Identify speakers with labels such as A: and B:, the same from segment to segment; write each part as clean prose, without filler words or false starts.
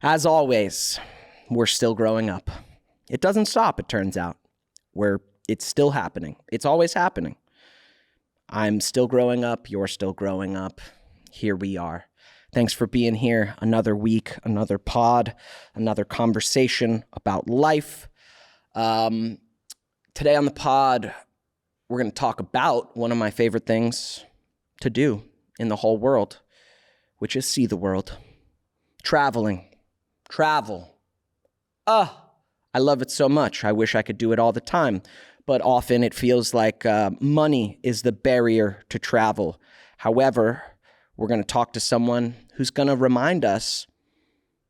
A: As always, we're still growing up. It doesn't stop, it turns out. It's still happening. It's always happening. I'm still growing up. You're still growing up. Here we are. Thanks for being here. Another week, another pod, another conversation about life. Today on the pod, we're going to talk about one of my favorite things to do in the whole world, which is see the world. Traveling. Travel. I love it so much. I wish I could do it all the time. But often it feels like money is the barrier to travel. However, we're going to talk to someone who's going to remind us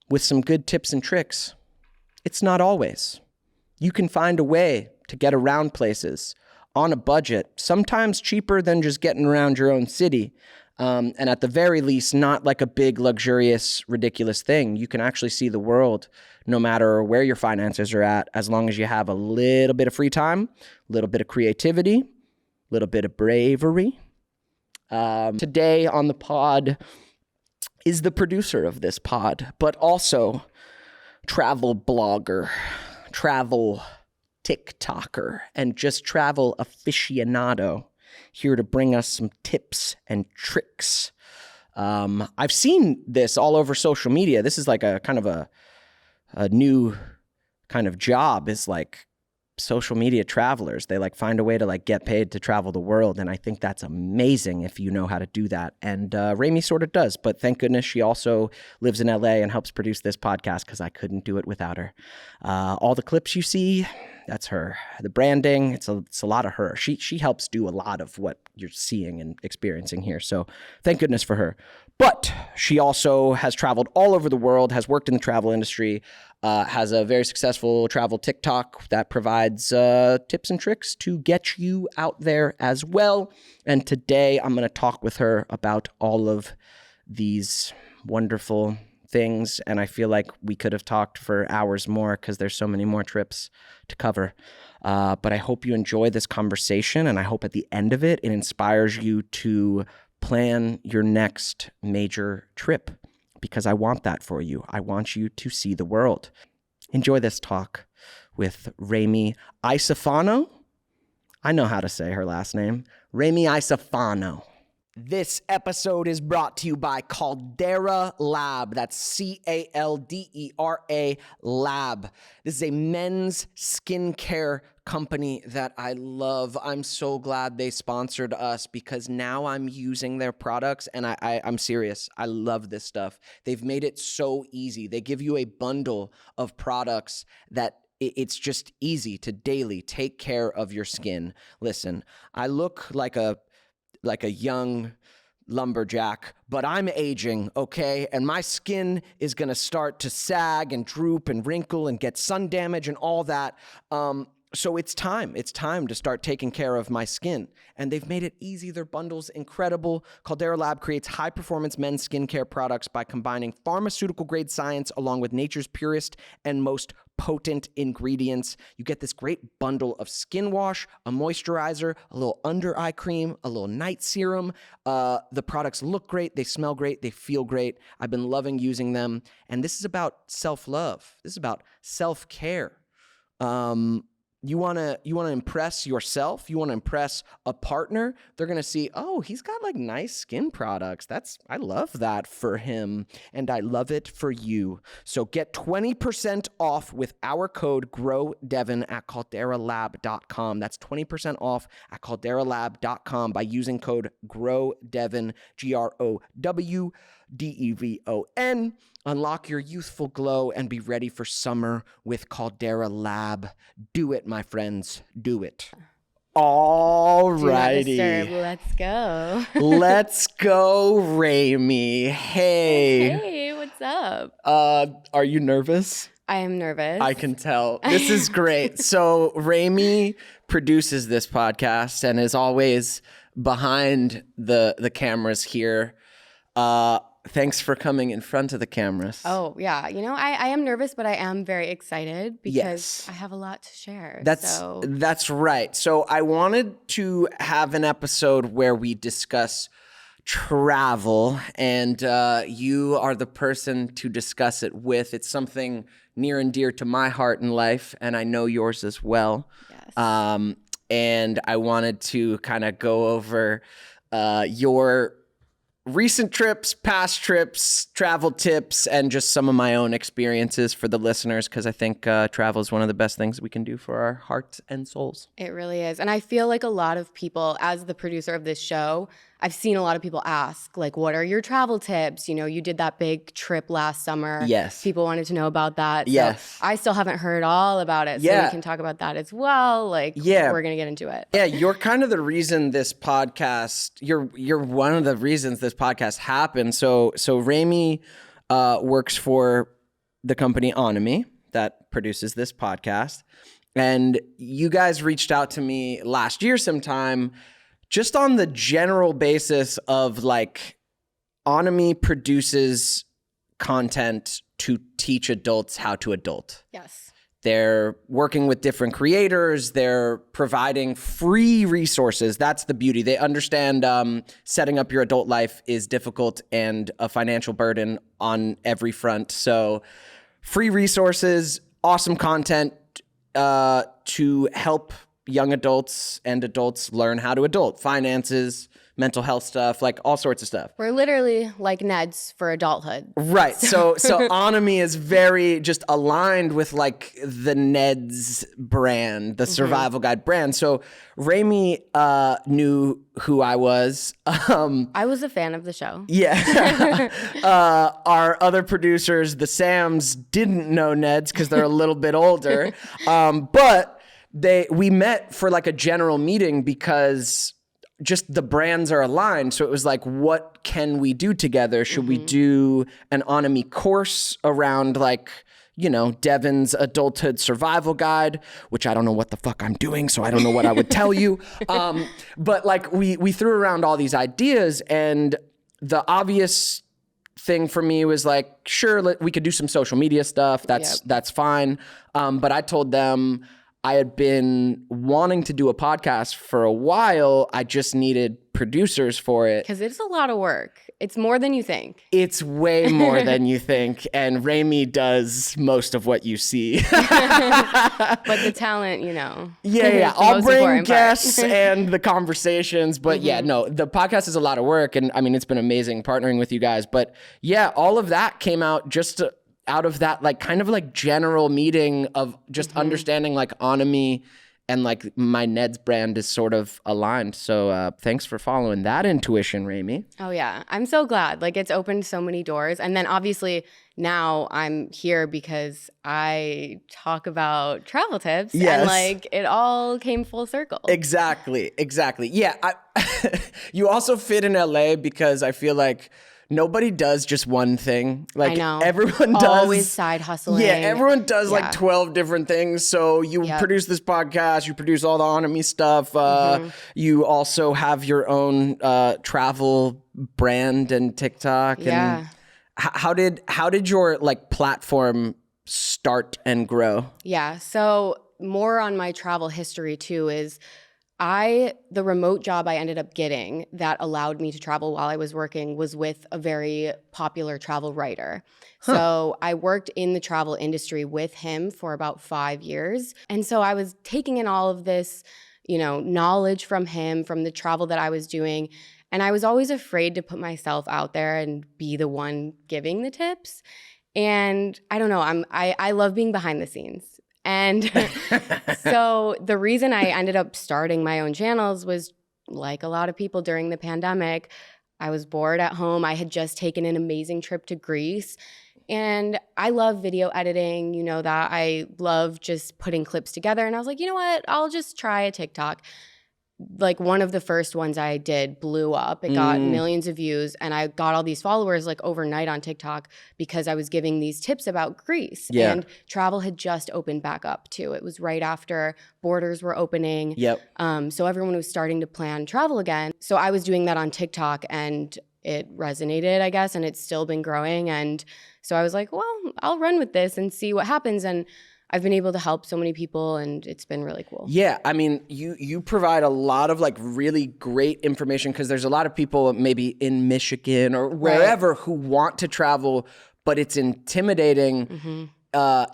A: with some good tips and tricks. It's not always. You can find a way to get around places on a budget, sometimes cheaper than just getting around your own city. And at the very least, not like a big, luxurious, ridiculous thing. You can actually see the world no matter where your finances are at, as long as you have a little bit of free time, a little bit of creativity, a little bit of bravery. Today on the pod is the producer of this pod, but also travel blogger, travel TikToker, and just travel aficionado, here to bring us some tips and tricks. I've seen this all over social media. This is like a kind of a new kind of job, is like social media travelers. They like find a way to like get paid to travel the world. And I think that's amazing if you know how to do that. And Raimee sort of does, but thank goodness she also lives in LA and helps produce this podcast, because I couldn't do it without her. All the clips you see, that's her. The branding, it's a lot of her. She helps do a lot of what you're seeing and experiencing here. So thank goodness for her. But she also has traveled all over the world, has worked in the travel industry, has a very successful travel TikTok that provides tips and tricks to get you out there as well. And today I'm going to talk with her about all of these wonderful things. And I feel like we could have talked for hours more, because there's so many more trips to cover. But I hope you enjoy this conversation, and I hope at the end of it, it inspires you to plan your next major trip, because I want that for you. I want you to see the world. Enjoy this talk with Raimee Iacofano. I know how to say her last name. Raimee Iacofano. This episode is brought to you by Caldera Lab. That's Caldera Lab. This is a men's skincare company that I love. I'm so glad they sponsored us, because now I'm using their products, and I'm serious. I love this stuff. They've made it so easy. They give you a bundle of products that it's just easy to daily take care of your skin. Listen, I look like a young lumberjack, but I'm aging, okay? And my skin is gonna start to sag and droop and wrinkle and get sun damage and all that. So it's time to start taking care of my skin. And they've made it easy. Their bundle's incredible. Caldera Lab creates high-performance men's skincare products by combining pharmaceutical-grade science along with nature's purest and most potent ingredients. You get this great bundle of skin wash, a moisturizer, a little under-eye cream, a little night serum. The products look great, they smell great, they feel great. I've been loving using them. And this is about self-love. This is about self-care. You want to impress yourself. You want to impress a partner. They're going to see, oh, he's got like nice skin products. I love that for him, and I love it for you. So get 20% off with our code GROWDEVON at calderalab.com. That's 20% off at calderalab.com by using code GROWDEVON, GROWDEVON. Unlock your youthful glow and be ready for summer with Caldera Lab. Do it, my friends. Do it. All righty.
B: Let's go.
A: Let's go, Raimee. Hey.
B: Hey, what's up?
A: Are you nervous?
B: I am nervous.
A: I can tell. This is great. So Raimee produces this podcast and is always behind the cameras here. Thanks for coming in front of the cameras.
B: Oh, yeah. You know, I am nervous, but I am very excited because
A: Yes.
B: I have a lot to share.
A: That's right. So I wanted to have an episode where we discuss travel, and you are the person to discuss it with. It's something near and dear to my heart and life, and I know yours as well.
B: Yes.
A: And I wanted to kind of go over your recent trips, past trips, travel tips, and just some of my own experiences for the listeners, because I think travel is one of the best things we can do for our hearts and souls.
B: It really is. And I feel like a lot of people, as the producer of this show, I've seen a lot of people ask, like, what are your travel tips? You know, you did that big trip last summer.
A: Yes.
B: People wanted to know about that.
A: Yes.
B: So I still haven't heard all about it. So we can talk about that as well. Like, we're going to get into it.
A: Yeah, you're kind of the reason this podcast, you're one of the reasons this podcast happened. So Raimee works for the company Onomy that produces this podcast. And you guys reached out to me last year sometime just on the general basis of like Onomy produces content to teach adults how to adult.
B: Yes.
A: They're working with different creators. They're providing free resources. That's the beauty. They understand setting up your adult life is difficult and a financial burden on every front. So free resources, awesome content to help young adults and adults learn how to adult, finances, mental health stuff, like all sorts of stuff.
B: We're literally like Neds for adulthood.
A: Right. So Onomy is very just aligned with like the Neds brand, the survival guide brand. So Raimee knew who I was.
B: I was a fan of the show.
A: Yeah. Our other producers, the Sams, didn't know Neds because they're a little bit older. But we met for like a general meeting because just the brands are aligned. So it was like, what can we do together? Should we do an Onomy course around like, you know, Devon's adulthood survival guide, which I don't know what the fuck I'm doing, so I don't know what I would tell you. But like we threw around all these ideas, and the obvious thing for me was like, sure, we could do some social media stuff. That's fine. But I told them I had been wanting to do a podcast for a while. I just needed producers for it.
B: Because it's a lot of work. It's more than you think.
A: It's way more than you think. And Raimee does most of what you see.
B: But the talent, you know.
A: Yeah. I'll bring guests and the conversations. But yeah, no, the podcast is a lot of work. And I mean, it's been amazing partnering with you guys. But yeah, all of that came out just out of that, like kind of like general meeting of just understanding like Onomy and like my Neds brand is sort of aligned. So thanks for following that intuition, Raimee.
B: Oh yeah, I'm so glad. Like it's opened so many doors. And then obviously now I'm here because I talk about travel tips.
A: Yes.
B: And like it all came full circle.
A: Exactly. Yeah. You also fit in LA because I feel like nobody does just one thing. Like, I know. Everyone does.
B: Always side hustling.
A: Yeah, everyone does like 12 different things. So you produce this podcast, you produce all the Onomy stuff. You also have your own travel brand and TikTok.
B: Yeah.
A: And how did your like platform start and grow?
B: Yeah. So more on my travel history too is the remote job I ended up getting that allowed me to travel while I was working was with a very popular travel writer. So I worked in the travel industry with him for about 5 years. And so I was taking in all of this, you know, knowledge from him, from the travel that I was doing. And I was always afraid to put myself out there and be the one giving the tips. And I don't know, I love being behind the scenes. And so the reason I ended up starting my own channels was, like a lot of people during the pandemic, I was bored at home. I had just taken an amazing trip to Greece. And I love video editing, you know that. I love just putting clips together. And I was like, you know what? I'll just try a TikTok. Like one of the first ones I did blew up. It got millions of views, and I got all these followers like overnight on TikTok because I was giving these tips about Greece.
A: Yeah.
B: And travel had just opened back up too. It was right after borders were opening.
A: Yep.
B: So everyone was starting to plan travel again. So I was doing that on TikTok, and it resonated, I guess, and it's still been growing. And so I was like, well, I'll run with this and see what happens. And I've been able to help so many people, and it's been really cool.
A: Yeah, I mean, you provide a lot of like really great information, because there's a lot of people maybe in Michigan or wherever who want to travel, but it's intimidating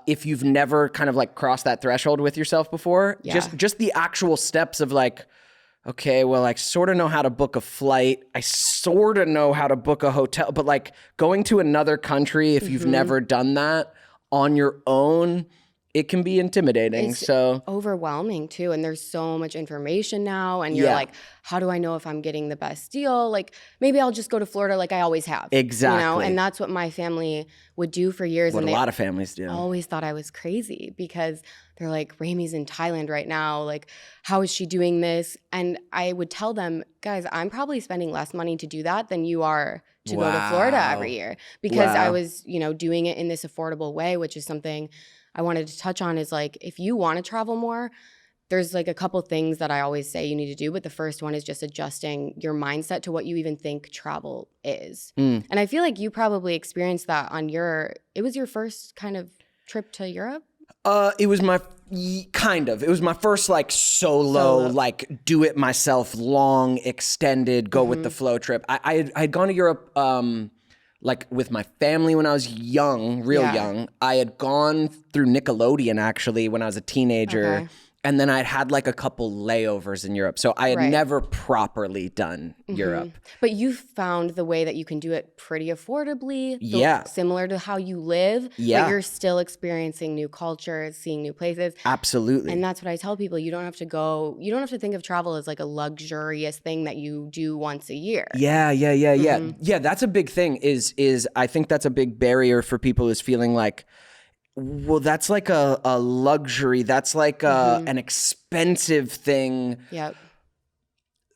A: if you've never kind of like crossed that threshold with yourself before.
B: Yeah.
A: Just the actual steps of like, okay, well, I sort of know how to book a flight. I sort of know how to book a hotel, but like going to another country, if you've never done that on your own, it can be intimidating.
B: It's
A: so
B: overwhelming too. And there's so much information now. And you're like, how do I know if I'm getting the best deal? Like, maybe I'll just go to Florida like I always have.
A: Exactly.
B: You know? And that's what my family would do for years.
A: what
B: and
A: a lot of families do.
B: always thought I was crazy, because they're like, Raimie's in Thailand right now. Like, how is she doing this? And I would tell them, guys, I'm probably spending less money to do that than you are to go to Florida every year, because I was, you know, doing it in this affordable way, which is something I wanted to touch on. Is like, if you want to travel more, there's like a couple things that I always say you need to do. But the first one is just adjusting your mindset to what you even think travel is. And I feel like you probably experienced that on it was your first kind of trip to Europe?
A: It was my it was my first like solo, like do it myself, long, extended, go with the flow trip. I had gone to Europe like with my family when I was young, real young. I had gone through Nickelodeon actually when I was a teenager.
B: Okay.
A: And then I'd had like a couple layovers in Europe. So I had never properly done Europe.
B: But you found the way that you can do it pretty affordably. Similar to how you live.
A: Yeah.
B: But you're still experiencing new cultures, seeing new places.
A: Absolutely.
B: And that's what I tell people. You don't have to think of travel as like a luxurious thing that you do once a year.
A: Yeah. Yeah, that's a big thing is I think that's a big barrier for people, is feeling like, well, that's like a luxury. That's like an expensive thing.
B: Yep.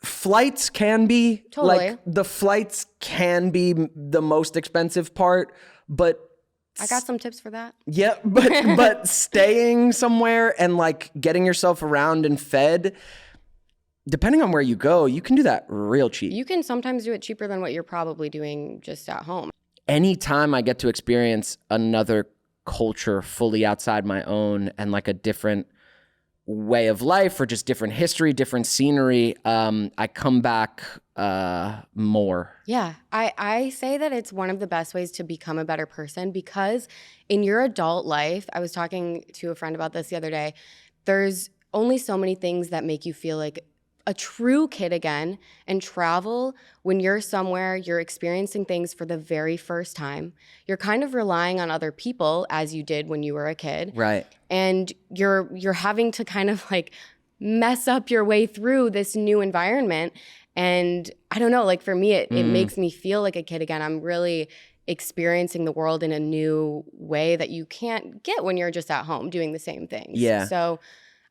A: Flights can be.
B: Totally.
A: Like the flights can be the most expensive part, but
B: I got some tips for that.
A: yeah, but staying somewhere and like getting yourself around and fed, depending on where you go, you can do that real cheap.
B: You can sometimes do it cheaper than what you're probably doing just at home.
A: Anytime I get to experience another culture fully outside my own, and like a different way of life, or just different history, different scenery, I come back more.
B: Yeah, I say that it's one of the best ways to become a better person, because in your adult life, I was talking to a friend about this the other day, there's only so many things that make you feel like a true kid again. And travel, when you're somewhere, you're experiencing things for the very first time. You're kind of relying on other people, as you did when you were a kid.
A: Right.
B: And you're having to kind of like mess up your way through this new environment. And I don't know, like for me, it makes me feel like a kid again. I'm really experiencing the world in a new way that you can't get when you're just at home doing the same things.
A: Yeah.
B: So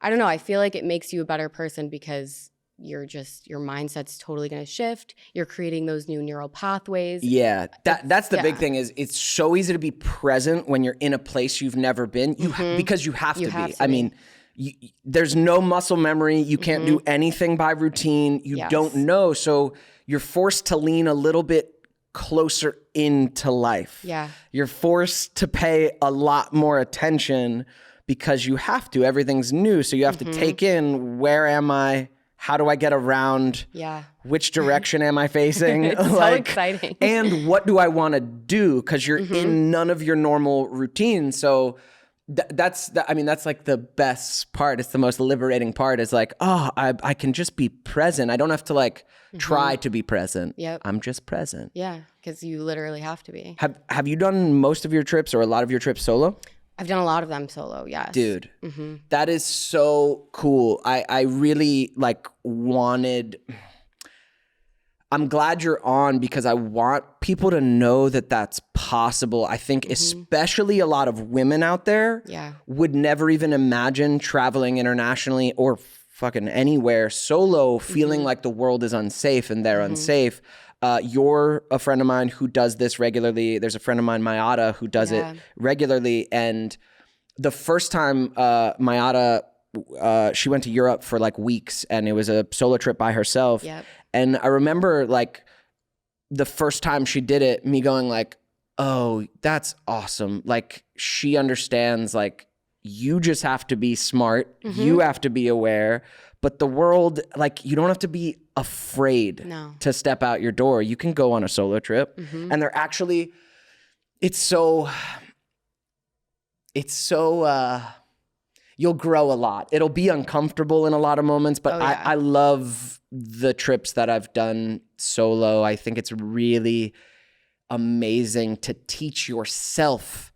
B: I don't know. I feel like it makes you a better person, because your mindset's totally going to shift. You're creating those new neural pathways.
A: Yeah, that's the big thing, is it's so easy to be present when you're in a place you've never been, because you have to be. I mean, there's no muscle memory. You can't do anything by routine. You don't know. So you're forced to lean a little bit closer into life.
B: Yeah.
A: You're forced to pay a lot more attention, because you have to. Everything's new. So you have to take in, where am I? How do I get around?
B: Yeah.
A: Which direction am I facing?
B: It's so exciting.
A: And what do I want to do? Because you're in none of your normal routines. So that's like the best part. It's the most liberating part. Is like, oh, I can just be present. I don't have to like try to be present.
B: Yep.
A: I'm just present.
B: Yeah, because you literally have to be.
A: Have you done most of your trips, or a lot of your trips, solo?
B: I've done a lot of them solo, yes.
A: Dude, that is so cool. I really I'm glad you're on, because I want people to know that that's possible. I think especially a lot of women out there would never even imagine traveling internationally or fucking anywhere solo, feeling like the world is unsafe and they're unsafe. You're a friend of mine who does this regularly. There's a friend of mine, Mayada, who does it regularly. And the first time Mayada, she went to Europe for like weeks, and it was a solo trip by herself.
B: Yep.
A: And I remember like the first time she did it, me going like, oh, that's awesome. Like she understands like you just have to be smart. You have to be aware. But the world, like, you don't have to be afraid to step out your door. You can go on a solo trip. And they're actually, it's so, you'll grow a lot. It'll be uncomfortable in a lot of moments, but I love the trips that I've done solo. I think it's really amazing to teach yourself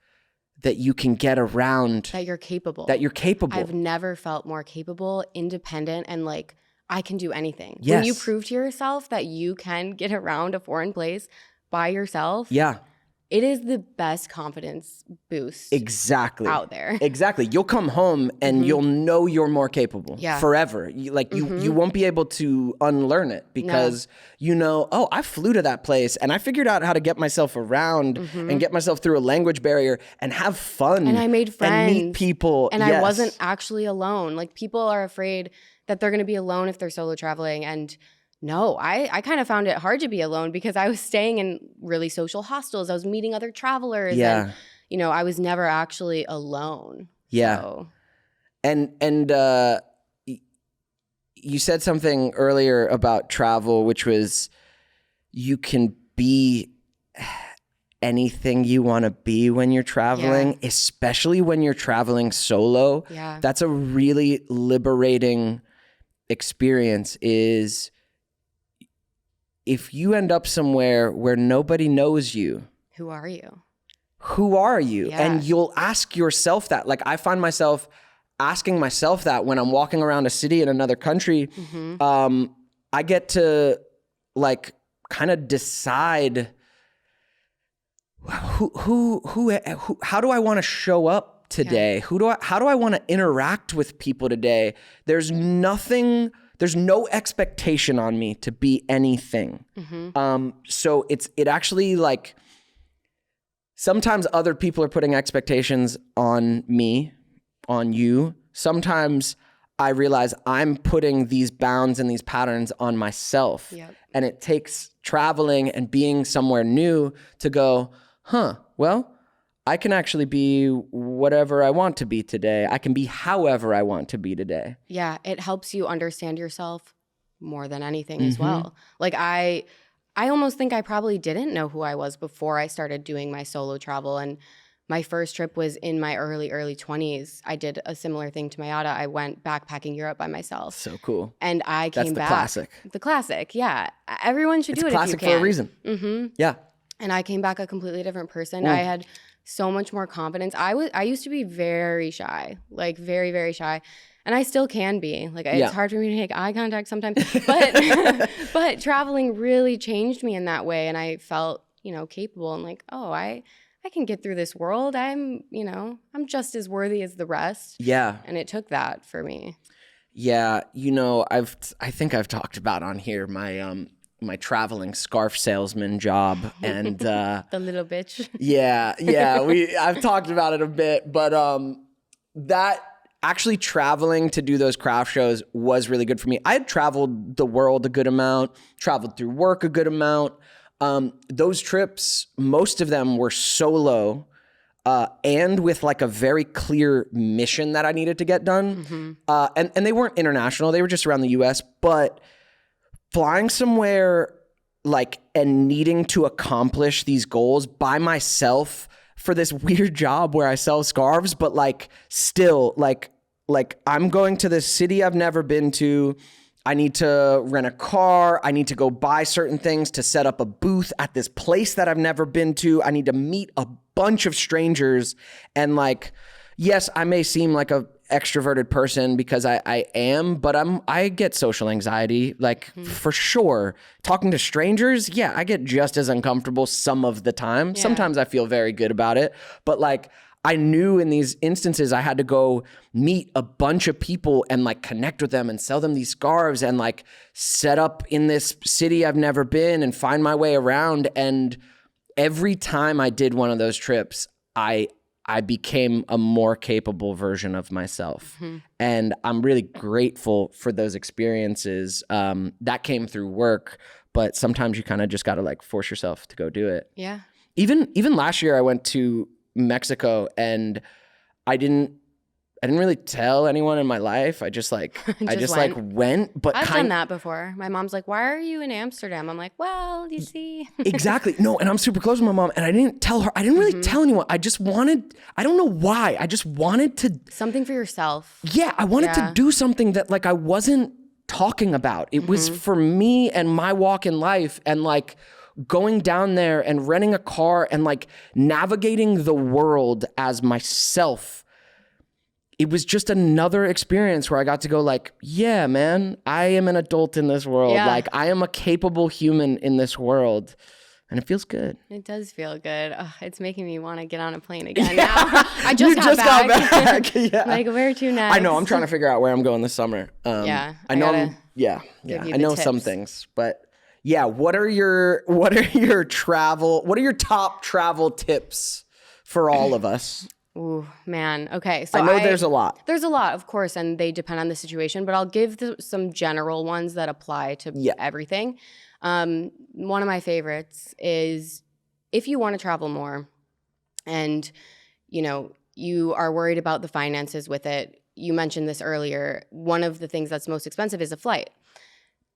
A: that you can get around.
B: That you're capable.
A: I've
B: never felt more capable, independent, and like I can do anything.
A: Yes.
B: When you prove to yourself that you can get around a foreign place by yourself.
A: Yeah.
B: It is the best confidence boost out there.
A: Exactly. You'll come home and you'll know you're more capable forever. You won't be able to unlearn it because you know, oh, I flew to that place and I figured out how to get myself around and get myself through a language barrier and have fun.
B: And I made friends.
A: And meet people.
B: And I wasn't actually alone. Like, people are afraid that they're going to be alone if they're solo traveling. And no, I kind of found it hard to be alone because I was staying in really social hostels. I was meeting other travelers. And, you know, I was never actually alone.
A: Yeah.
B: So.
A: And you said something earlier about travel, which was you can be anything you want to be when you're traveling, especially when you're traveling solo.
B: Yeah.
A: That's a really liberating experience. Is if you end up somewhere where nobody knows you,
B: who are you?
A: Who are you?
B: Yeah.
A: And you'll ask yourself that. Like, I find myself asking myself that when I'm walking around a city in another country. I get to like kind of decide who how do I want to show up today? How do I want to interact with people today? There's no expectation on me to be anything. So it actually, like, sometimes other people are putting expectations on me, on you. Sometimes I realize I'm putting these bounds and these patterns on myself. And it takes traveling and being somewhere new to go, well, I can actually be whatever I want to be today. I can be however I want to be today.
B: Yeah, it helps you understand yourself more than anything as well. Like, I almost think I probably didn't know who I was before I started doing my solo travel. And my first trip was in my early 20s. I did a similar thing to Mayada. I went backpacking Europe by myself.
A: So cool.
B: And I came back.
A: That's the classic.
B: The classic, yeah. Everyone should do it if you can.
A: It's classic for a reason. Yeah.
B: And I came back a completely different person. I had so much more confidence. I used to be very shy, like very, very shy. And I still can be. Like, it's hard for me to make eye contact sometimes. But traveling really changed me in that way. And I felt, capable and like, oh, I can get through this world. I'm just as worthy as the rest.
A: Yeah.
B: And it took that for me.
A: Yeah. I think I've talked about on here my traveling scarf salesman job and
B: the little bitch.
A: Yeah. I've talked about it a bit, but that actually traveling to do those craft shows was really good for me. I had traveled the world a good amount, traveled through work a good amount. Those trips, most of them were solo, and with like a very clear mission that I needed to get done. And they weren't international. They were just around the US, but flying somewhere like and needing to accomplish these goals by myself for this weird job where I sell scarves, but like still like I'm going to this city I've never been to. I need to rent a car. I need to go buy certain things to set up a booth at this place that I've never been to. I need to meet a bunch of strangers. And like, yes, I may seem like a extroverted person because I am, but I get social anxiety, like for sure. Talking to strangers, yeah, I get just as uncomfortable some of the time. Sometimes I feel very good about it, but like I knew in these instances I had to go meet a bunch of people and like connect with them and sell them these scarves and like set up in this city I've never been and find my way around. And every time I did one of those trips, I became a more capable version of myself. And I'm really grateful for those experiences. That came through work, but sometimes you kind of just got to like force yourself to go do it.
B: Yeah.
A: Even last year I went to Mexico and I didn't I didn't really tell anyone in my life. I just like went. But
B: I've done that before. My mom's like, "Why are you in Amsterdam?" I'm like, "Well, you see."
A: Exactly. No, and I'm super close with my mom, and I didn't tell her. I didn't really tell anyone. I just wanted. I don't know why. I just wanted to
B: Something for yourself.
A: Yeah, I wanted to do something that like I wasn't talking about. It was for me and my walk in life, and like going down there and renting a car and like navigating the world as myself. It was just another experience where I got to go like, yeah, man, I am an adult in this world.
B: Yeah.
A: Like I am a capable human in this world. And it feels good.
B: It does feel good. Oh, it's making me want to get on a plane again now. I just got back.
A: Yeah.
B: Like, where to next?
A: I know. I'm trying to figure out where I'm going this summer.
B: Yeah.
A: I know. I know some things, but yeah. What are your top travel tips for all of us?
B: Ooh, man. Okay. So
A: I know there's a lot.
B: There's a lot, of course, and they depend on the situation, but I'll give some general ones that apply to everything. One of my favorites is if you want to travel more and, you are worried about the finances with it. You mentioned this earlier. One of the things that's most expensive is a flight.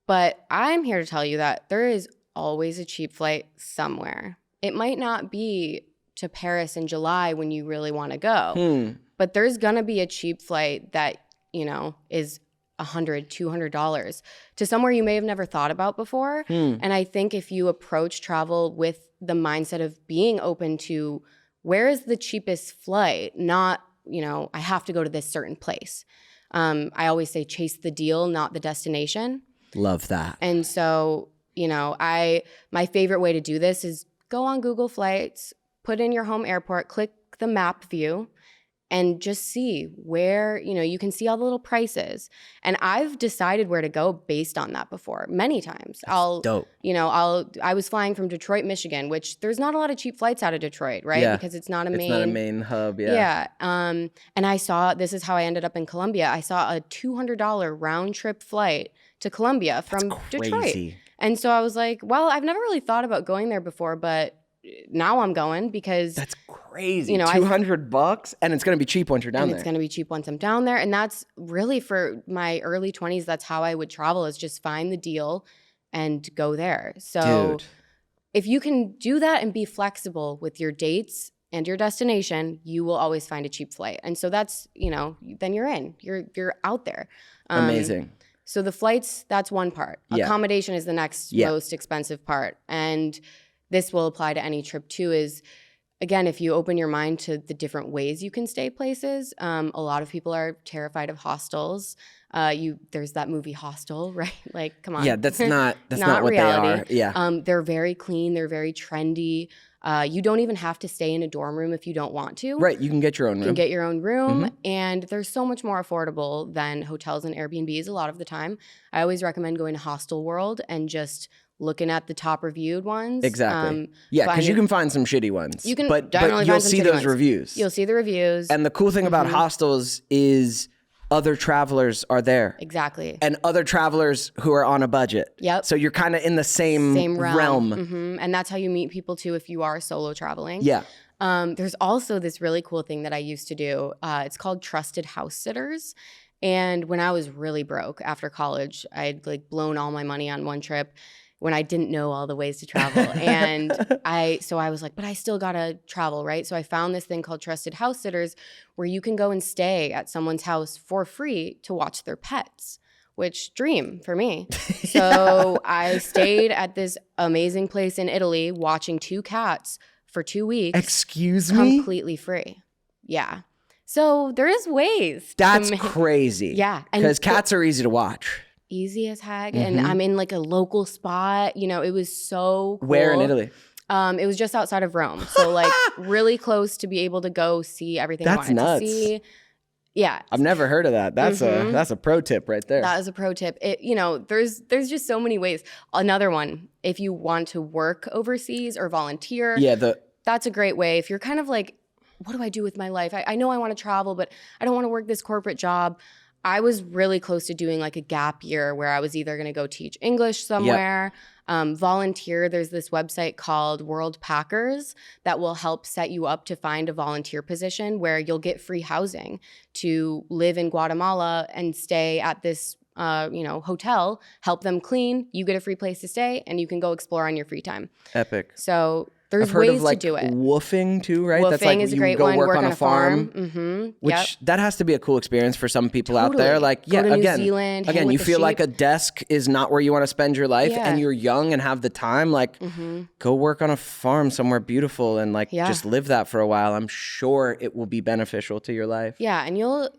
B: But I'm here to tell you that there is always a cheap flight somewhere. It might not be to Paris in July when you really want to go, but there's going to be a cheap flight that, is $100, $200 to somewhere you may have never thought about before. And I think if you approach travel with the mindset of being open to where is the cheapest flight, not, I have to go to this certain place. I always say chase the deal, not the destination.
A: Love that.
B: And so, my favorite way to do this is go on Google Flights, put in your home airport, click the map view, and just see where, you can see all the little prices. And I've decided where to go based on that before, many times.
A: Dope.
B: I was flying from Detroit, Michigan, which there's not a lot of cheap flights out of Detroit, right?
A: Yeah.
B: Because it's not a
A: main hub, yeah.
B: Yeah. And this is how I ended up in Colombia. I saw a $200 round trip flight to Colombia from Detroit. And so I was like, well, I've never really thought about going there before, but now I'm going because
A: that's crazy. $200 and it's going to be cheap once you're down there.
B: It's going to be cheap once I'm down there. And that's really for my early 20s. That's how I would travel, is just find the deal and go there. So if you can do that and be flexible with your dates and your destination, you will always find a cheap flight. And so that's, then you're in, you're out there.
A: Amazing.
B: So the flights, that's one part.
A: Yeah.
B: Accommodation is the next most expensive part. And this will apply to any trip too, is, again, if you open your mind to the different ways you can stay places. A lot of people are terrified of hostels. There's that movie Hostel, right? Like, come on.
A: Yeah, that's not what
B: reality.
A: they are. Yeah.
B: They're very clean. They're very trendy. You don't even have to stay in a dorm room if you don't want to.
A: Right, you can get your own room.
B: You can get your own room, and they're so much more affordable than hotels and Airbnbs a lot of the time. I always recommend going to Hostel World and just looking at the top reviewed ones.
A: Exactly. Because you can find some shitty ones.
B: You can
A: but
B: definitely
A: you'll
B: find some
A: see
B: shitty
A: those
B: ones.
A: reviews.
B: You'll see the reviews.
A: And the cool thing about hostels is other travelers are there.
B: Exactly.
A: And other travelers who are on a budget.
B: Yep.
A: So you're kind of in the same realm.
B: And that's how you meet people too if you are solo traveling.
A: Yeah.
B: There's also this really cool thing that I used to do. It's called trusted house sitters. And when I was really broke after college, I'd like blown all my money on one trip when I didn't know all the ways to travel. And I was like, but I still gotta travel, right? So I found this thing called trusted house sitters, where you can go and stay at someone's house for free to watch their pets, which dream for me. So I stayed at this amazing place in Italy watching 2 cats for 2 weeks.
A: Excuse me?
B: Completely free. Yeah. So there is ways.
A: That's crazy.
B: Yeah.
A: Because cats are easy to watch.
B: Easy as heck. And I'm in like a local spot. It was so cool.
A: Where in Italy?
B: It was just outside of Rome. So like really close to be able to go see everything I wanted to see. Yeah.
A: I've never heard of that. That's a pro tip right there.
B: That is a pro tip. There's just so many ways. Another one, if you want to work overseas or volunteer, that's a great way. If you're kind of like, what do I do with my life? I know I want to travel, but I don't want to work this corporate job. I was really close to doing like a gap year where I was either going to go teach English somewhere, Volunteer. There's this website called World Packers that will help set you up to find a volunteer position where you'll get free housing to live in Guatemala and stay at this hotel, help them clean, you get a free place to stay, and you can go explore on your free time.
A: Epic.
B: So there's
A: I've heard
B: ways
A: of, like,
B: to do it.
A: Woofing too, right?
B: Woofing
A: That's like
B: is a
A: you
B: great
A: go
B: one.
A: work on a farm.
B: Mm-hmm.
A: Which that has to be a cool experience for some people out there.
B: Totally.
A: Like,
B: Go to New
A: again,
B: Zealand, hang with
A: you
B: the
A: feel like
B: sheep.
A: a desk is not where you want to spend your life,
B: Yeah.
A: and you're young and have the time. Like, go work on a farm somewhere beautiful and just live that for a while. I'm sure it will be beneficial to your life.
B: Yeah, and you'll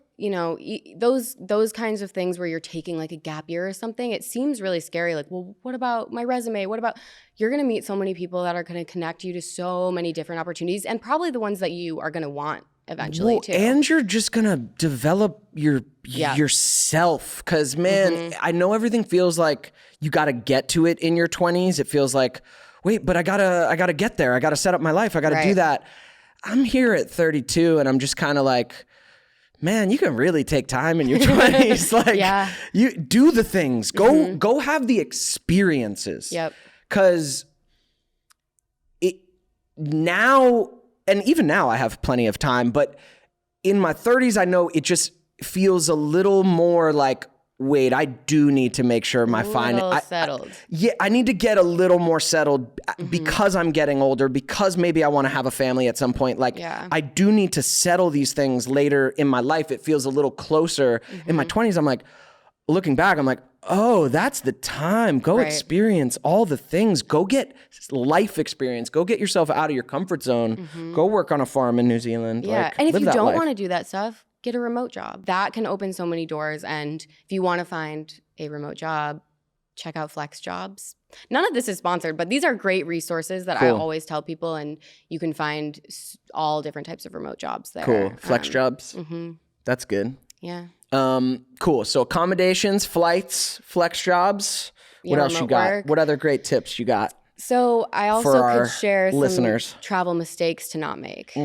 B: those kinds of things where you're taking like a gap year or something, it seems really scary. Like, well, what about my resume? What about, you're going to meet so many people that are going to connect you to so many different opportunities, and probably the ones that you are going to want eventually too.
A: And you're just going to develop yourself. Because, man, I know everything feels like you got to get to it in your 20s. It feels like, wait, but I gotta get there. I got to set up my life. I got to do that. I'm here at 32 and I'm just kind of like, man, you can really take time in your 20s. Like, you do the things. Go have the experiences.
B: Yep.
A: Because now, and even now I have plenty of time, but in my 30s, I know it just feels a little more like, wait, I do need to make sure my finances
B: settled.
A: I need to get a little more settled because I'm getting older, because maybe I want to have a family at some point. Like, I do need to settle these things later in my life. It feels a little closer. In my 20s, I'm like, looking back, I'm like, oh, that's the time. Go experience all the things. Go get life experience. Go get yourself out of your comfort zone. Go work on a farm in New Zealand.
B: Yeah, and if you don't want to do that stuff, get a remote job. That can open so many doors. And if you want to find a remote job, check out Flex Jobs. None of this is sponsored, but these are great resources that I always tell people, and you can find all different types of remote jobs there.
A: Cool. Flex Jobs. That's good.
B: Yeah.
A: Cool. So accommodations, flights, Flex Jobs. What else you got?
B: Work.
A: What other great tips you got?
B: So I also could share
A: listeners.
B: Some travel mistakes to not make.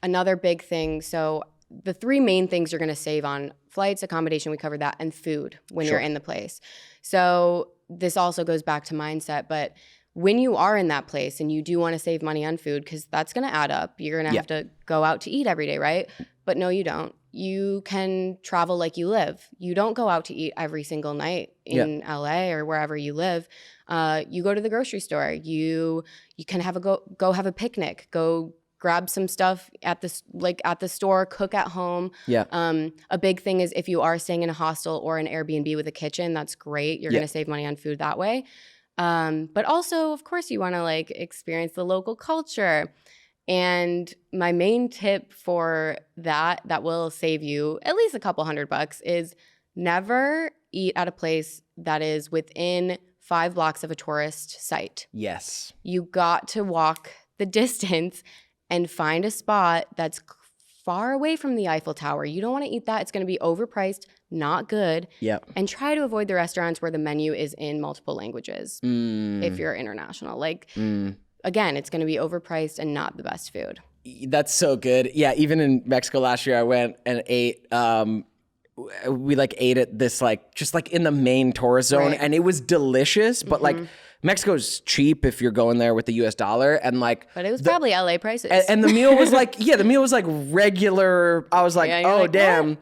B: Another big thing. So the three main things you're going to save on: flights, accommodation, we covered that, and food when you're in the place. So this also goes back to mindset, but when you are in that place and you do want to save money on food, because that's going to add up, you're going to have to go out to eat every day, right? But no, you don't. You can travel like you live. You don't go out to eat every single night in LA or wherever you live. You go to the grocery store. You can have go have a picnic. Go grab some stuff at the store, cook at home. A big thing is if you are staying in a hostel or an Airbnb with a kitchen, that's great. You're going to save money on food that way. But also, of course, you want to experience the local culture. And my main tip for that will save you at least a couple $100 is never eat at a place that is within 5 blocks of a tourist site.
A: Yes.
B: You got to walk the distance and find a spot that's far away from the Eiffel Tower. You don't want to eat that. It's going to be overpriced, not good.
A: Yep.
B: And try to avoid the restaurants where the menu is in multiple languages if you're international. Again, it's going to be overpriced and not the best food.
A: That's so good. Yeah, even in Mexico last year, I went and ate. We ate at this just in the main tourist zone, and it was delicious. But Mexico's cheap if you're going there with the U.S. dollar, and
B: But it was probably LA prices.
A: And the meal was the meal was regular. I was oh damn,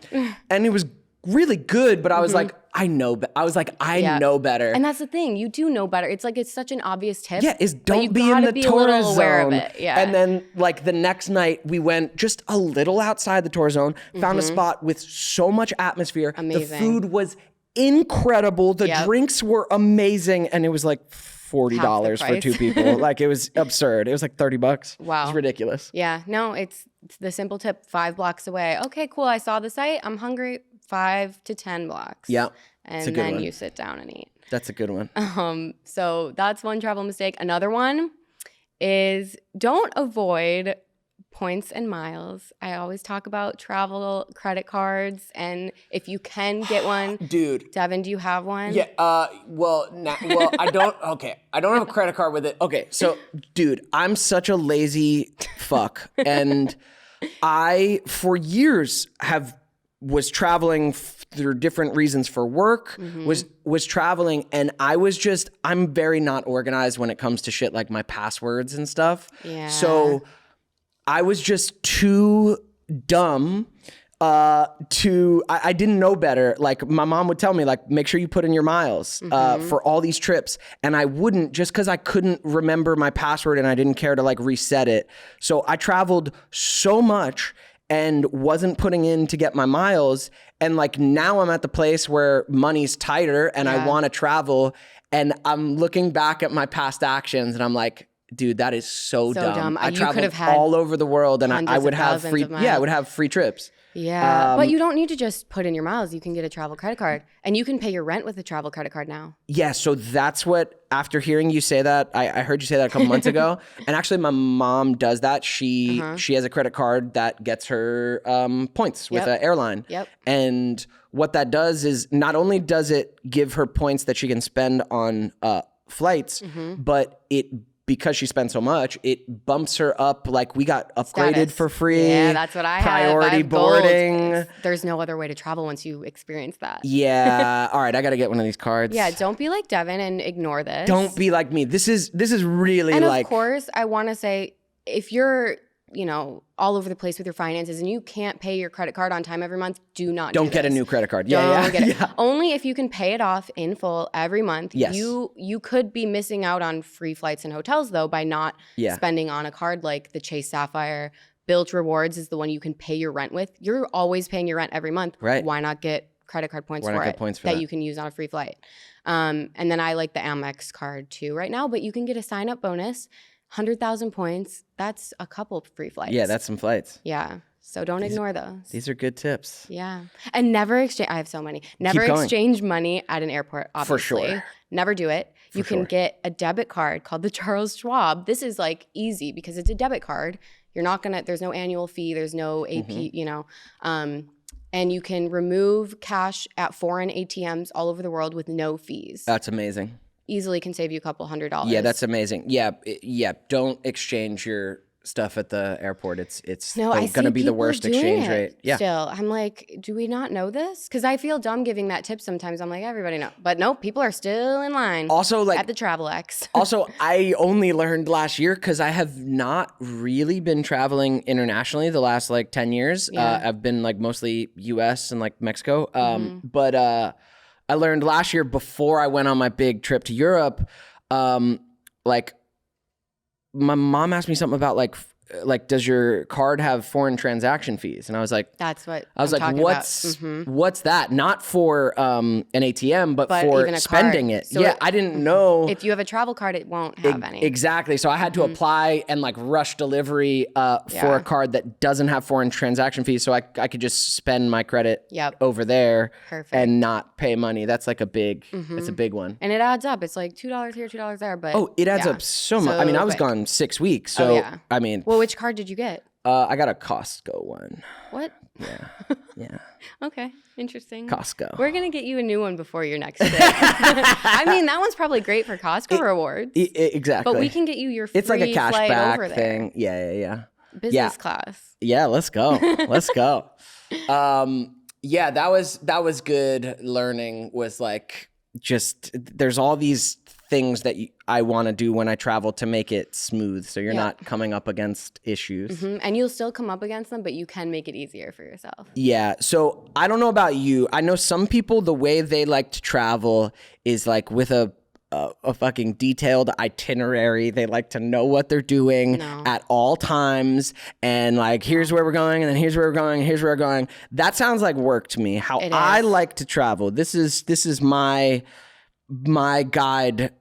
A: and it was really good. But I was I know. I know better.
B: And that's the thing. You do know better. It's it's such an obvious tip.
A: Yeah, don't be in the tourist zone.
B: Aware of it. Yeah.
A: And then the next night we went just a little outside the tourist zone, found a spot with so much atmosphere.
B: Amazing.
A: The food was incredible. The drinks were amazing, and it was $40 for 2 people. It was absurd. It was $30.
B: Wow.
A: It's ridiculous.
B: Yeah. No, it's the simple tip. 5 blocks away. Okay, cool. I saw the site. I'm hungry. 5 to 10 blocks.
A: Yeah.
B: And then you sit down and eat.
A: That's a good one.
B: So that's one travel mistake. Another one is don't avoid points and miles. I always talk about travel credit cards, and if you can get one.
A: Dude.
B: Devon, do you have one?
A: Yeah. I don't. Okay. I don't have a credit card with it. Okay. So, dude, I'm such a lazy fuck. And I, for years, have was traveling through different reasons for work, was traveling, and I'm very not organized when it comes to shit like my passwords and stuff.
B: Yeah.
A: So I was just too dumb I didn't know better. Like my mom would tell me, like, make sure you put in your miles for all these trips. And I wouldn't, just because I couldn't remember my password and I didn't care to like reset it. So I traveled so much and wasn't putting in to get my miles. And like now I'm at the place where money's tighter and I want to travel. And I'm looking back at my past actions and I'm like, dude, that is so dumb. I traveled all over the world and I would have free, I would have free trips.
B: Yeah, but you don't need to just put in your miles. You can get a travel credit card and you can pay your rent with a travel credit card now.
A: Yeah, so that's what, after hearing you say that, I heard you say that a couple months ago. And actually my mom does that. She has a credit card that gets her points with an airline.
B: Yep.
A: And what that does is not only does it give her points that she can spend on flights, but because she spent so much, it bumps her up. Like we got upgraded for free.
B: Yeah, that's what I have.
A: Priority boarding.
B: There's no other way to travel once you experience that.
A: Yeah. All right, I got to get one of these cards.
B: Yeah, don't be like Devon and ignore this.
A: Don't be like me. This is really
B: and
A: like.
B: Of course, I want to say, if you're, all over the place with your finances and you can't pay your credit card on time every month, don't
A: get a new credit card.
B: Only if you can pay it off in full every month.
A: Yes.
B: You could be missing out on free flights and hotels though by not spending on a card like the Chase Sapphire. Built Rewards is the one you can pay your rent with. You're always paying your rent every month.
A: Right.
B: Why not get credit card points that you can use on a free flight? And then I like the Amex card too right now, but you can get a sign up bonus. 100,000 points, that's a couple free flights.
A: Yeah, that's some flights.
B: Yeah. So don't ignore those.
A: These are good tips.
B: Yeah. And never exchange, I have so many. Never exchange money at an airport, obviously. For sure. Never do it. You can get a debit card called the Charles Schwab. This is like easy because it's a debit card. You're not gonna, there's no annual fee, there's no AP, and you can remove cash at foreign ATMs all over the world with no fees.
A: That's amazing.
B: Easily can save you a couple $100.
A: Yeah, that's amazing. Yeah. Don't exchange your stuff at the airport. It's going to be the worst exchange rate. Yeah.
B: Still, I'm like, do we not know this? Because I feel dumb giving that tip sometimes. I'm like, everybody knows. But no, people are still in line.
A: Also, like,
B: at the Travel X.
A: Also, I only learned last year because I have not really been traveling internationally the last like 10 years.
B: Yeah.
A: I've been like mostly US and like Mexico. But I learned last year before I went on my big trip to Europe, like my mom asked me something about like, does your card have foreign transaction fees? And I was like,
B: that's what
A: I was like, what's that? Not for an ATM, but for spending it. So I didn't know.
B: If you have a travel card, it won't have any.
A: Exactly. So I had to apply and like rush delivery for a card that doesn't have foreign transaction fees. So I could just spend my credit over there and not pay money. That's like that's a big one.
B: And it adds up. It's like $2 here, $2 there. But
A: it adds up so much. I mean, I was gone 6 weeks. So I mean.
B: Well, which card did you get?
A: I got a Costco one.
B: What?
A: Yeah.
B: Okay. Interesting.
A: Costco.
B: We're going to get you a new one before your next trip. I mean, that one's probably great for Costco rewards.
A: Exactly.
B: But we can get you your free
A: It's like a
B: flight
A: cashback
B: over there.
A: thing. Yeah.
B: Business class.
A: Yeah, let's go. Let's go. Yeah, that was good learning, was like, just there's all these things that I want to do when I travel to make it smooth, so you're not coming up against issues.
B: And you'll still come up against them, but you can make it easier for yourself.
A: Yeah. So I don't know about you. I know some people, the way they like to travel is like with a fucking detailed itinerary. They like to know what they're doing at all times. And like, here's where we're going, and then here's where we're going, and here's where we're going. That sounds like work to me. How I like to travel. This is my guide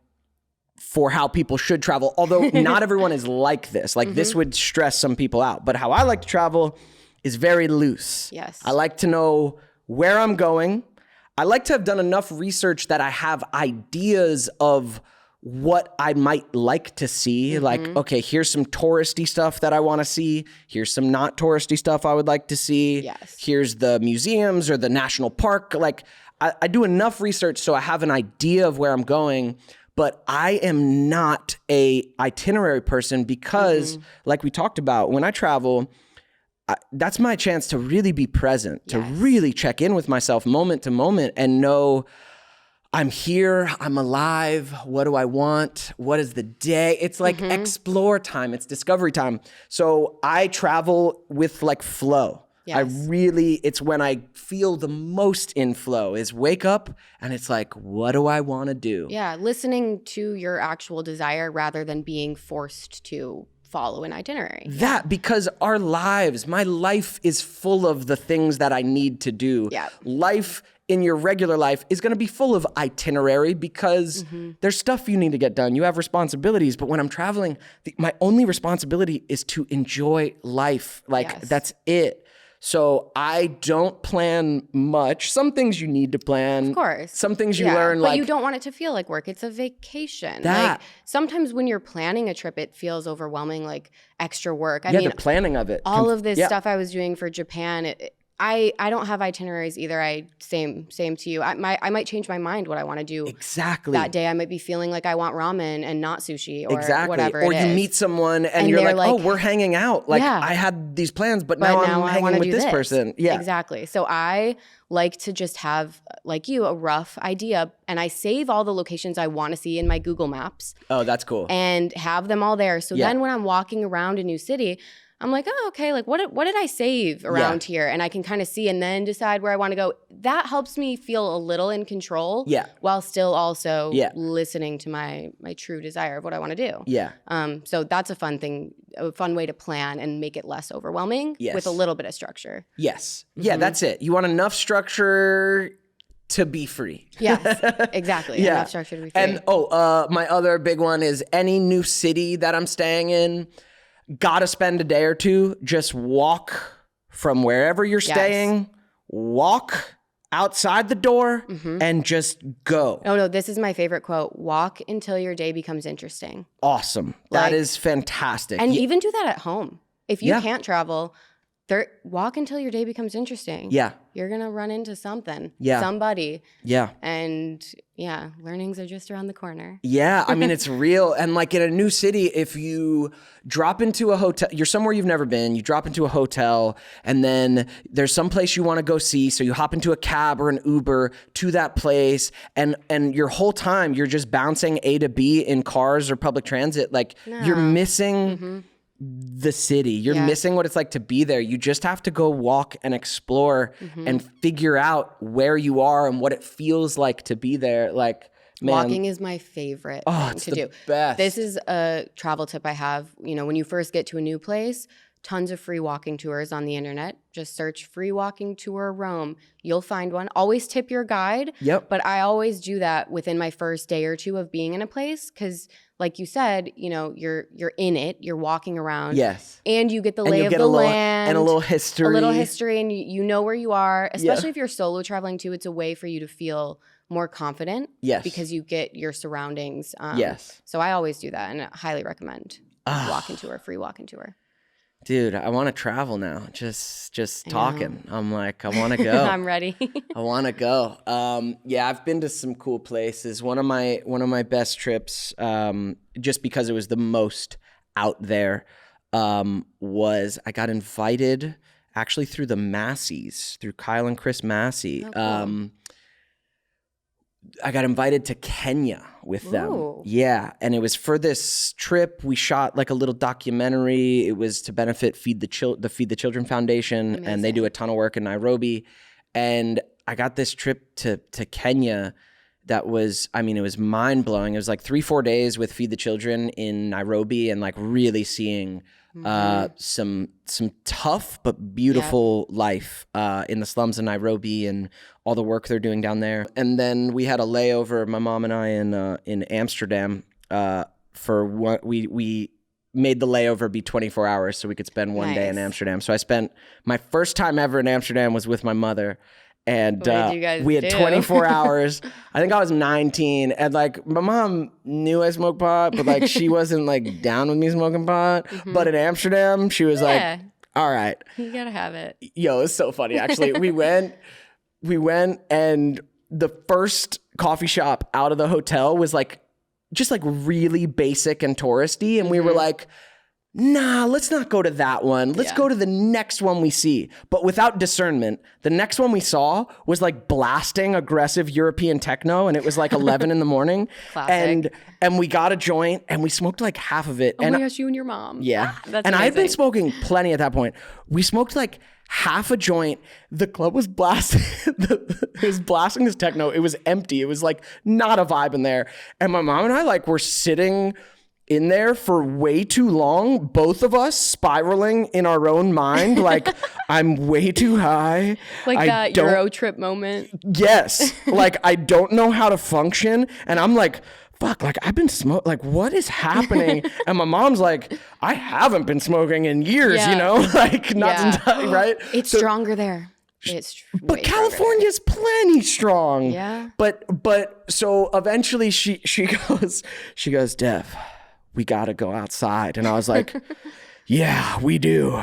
A: for how people should travel. Although not everyone is like this. Like this would stress some people out. But how I like to travel is very loose.
B: Yes.
A: I like to know where I'm going. I like to have done enough research that I have ideas of what I might like to see. Like, okay, here's some touristy stuff that I want to see. Here's some not touristy stuff I would like to see.
B: Yes.
A: Here's the museums or the national park. Like, I do enough research so I have an idea of where I'm going, but I am not a itinerary person because, like we talked about, when I travel, that's my chance to really be present, to
B: Yes.
A: really check in with myself moment to moment and know I'm here, I'm alive. What do I want? What is the day? It's like explore time. It's discovery time. So I travel with like flow.
B: Yes.
A: It's when I feel the most in flow is wake up and it's like, what do I want to do?
B: Yeah, listening to your actual desire rather than being forced to follow an itinerary.
A: That, because our lives, my life is full of the things that I need to do.
B: Yeah.
A: Life in your regular life is going to be full of itinerary because there's stuff you need to get done. You have responsibilities, but when I'm traveling, my only responsibility is to enjoy life. Like
B: Yes.
A: that's it. So I don't plan much. Some things you need to plan.
B: Of course.
A: Some things you
B: Yeah,
A: learn
B: but
A: like
B: you don't want it to feel like work. It's a vacation.
A: That.
B: Like sometimes when you're planning a trip, it feels overwhelming, like extra work. I
A: the
B: mean,
A: planning of it.
B: all of this stuff I was doing for Japan, I don't have itineraries either. Same to you. I might change my mind what I want to do.
A: Exactly.
B: That day I might be feeling like I want ramen and not sushi or whatever
A: Or
B: it
A: you
B: is.
A: meet someone and
B: they're
A: you're like, oh,
B: like,
A: we're hanging out. Like
B: Yeah.
A: I had these plans, but
B: but
A: now
B: now
A: I'm
B: I
A: hanging
B: want to
A: with
B: do
A: this person. Yeah.
B: Exactly. So I like to just have, like you, a rough idea, and I save all the locations I want to see in my Google Maps
A: Oh, that's cool.
B: and have them all there. So
A: Yeah.
B: then when I'm walking around a new city, I'm like, oh, okay, like what did I save around here? And I can kind of see and then decide where I want to go. That helps me feel a little in control
A: Yeah.
B: while still also
A: Yeah.
B: listening to my true desire of what I want to do.
A: Yeah.
B: So that's a fun thing, a fun way to plan and make it less overwhelming
A: Yes.
B: with a little bit of structure.
A: Yes. Yeah, that's it. You want enough structure to be free.
B: Yes, exactly.
A: Yeah.
B: Enough structure to be free.
A: And my other big one is any new city that I'm staying in, gotta spend a day or two, just walk from wherever you're staying, walk outside the door and just go.
B: Oh no, this is my favorite quote. Walk until your day becomes interesting.
A: Awesome. That
B: Like-
A: is fantastic.
B: And even do that at home. If you
A: Yeah.
B: can't travel, walk until your day becomes interesting.
A: Yeah.
B: You're going to run into something,
A: Yeah.
B: somebody.
A: Yeah.
B: And learnings are just around the corner.
A: Yeah, I mean, it's real. And like in a new city, if you drop into a hotel, you're somewhere you've never been, you drop into a hotel, and then there's some place you want to go see. So you hop into a cab or an Uber to that place. And your whole time, you're just bouncing A to B in cars or public transit. Like you're missing the city. You're missing what it's like to be there. You just have to go walk and explore and figure out where you are and what it feels like to be there. Like, man,
B: Walking is my favorite thing
A: it's
B: to
A: the
B: do.
A: best.
B: This is a travel tip I have. When you first get to a new place, tons of free walking tours on the internet. Just search free walking tour Rome. You'll find one. Always tip your guide.
A: Yep.
B: But I always do that within my first day or two of being in a place because, like you said, you're in it. You're walking around.
A: Yes.
B: And you get the
A: And
B: lay
A: you'll
B: of
A: get
B: the
A: a little,
B: land.
A: and a little history.
B: A little history, and you know where you are. Especially if you're solo traveling too, it's a way for you to feel more confident.
A: Yes.
B: Because you get your surroundings.
A: Yes.
B: So I always do that, and I highly recommend walking tour, free walking tour.
A: Dude, I want to travel now. Just talking. I'm like, I want to go.
B: I'm ready.
A: I want to go. I've been to some cool places. One of my best trips, just because it was the most out there, was I got invited actually through the Masseys, through Kyle and Chris Massey.
B: Oh, cool.
A: I got invited to Kenya with them.
B: Ooh.
A: Yeah. And it was for this trip. We shot like a little documentary. It was to benefit the Feed the Children Foundation.
B: Amazing.
A: And they do a ton of work in Nairobi. And I got this trip to Kenya that was, it was mind blowing. It was like 3-4 days with Feed the Children in Nairobi and like really seeing some tough but beautiful life in the slums of Nairobi and all the work they're doing down there. And then we had a layover, my mom and I, in Amsterdam for what we made the layover be 24 hours so we could spend one day in
B: Nice.
A: Amsterdam. So I spent my first time ever in Amsterdam was with my mother. And
B: What did you guys
A: we had
B: do?
A: 24 hours. I think I was 19. And like my mom knew I smoked pot, but like she wasn't like down with me smoking pot. But in Amsterdam, she was
B: Yeah.
A: like, all right.
B: You gotta have it.
A: Yo, it's so funny. Actually, we went and the first coffee shop out of the hotel was like, just like really basic and touristy. And we were like, nah, let's not go to that one. Let's go to the next one we see. But without discernment, the next one we saw was like blasting aggressive European techno, and it was like 11 in the morning.
B: Classic.
A: And we got a joint and we smoked like half of it.
B: Oh my gosh, you and your mom.
A: Yeah.
B: That's
A: and I had been
B: amazing.
A: smoking plenty at that point. We smoked like half a joint. The club was blasting. It was blasting this techno. It was empty. It was like not a vibe in there. And my mom and I like were sitting in there for way too long, both of us spiraling in our own mind, like I'm way too high.
B: Like that Euro trip moment.
A: Yes. Like I don't know how to function. And I'm like, fuck, like I've been smoking, like what is happening? And my mom's like, I haven't been smoking in years, you know, like not right?
B: It's stronger there.
A: But California's plenty strong.
B: Yeah.
A: But so eventually she goes, Dev, we gotta go outside. And I was like, yeah, we do.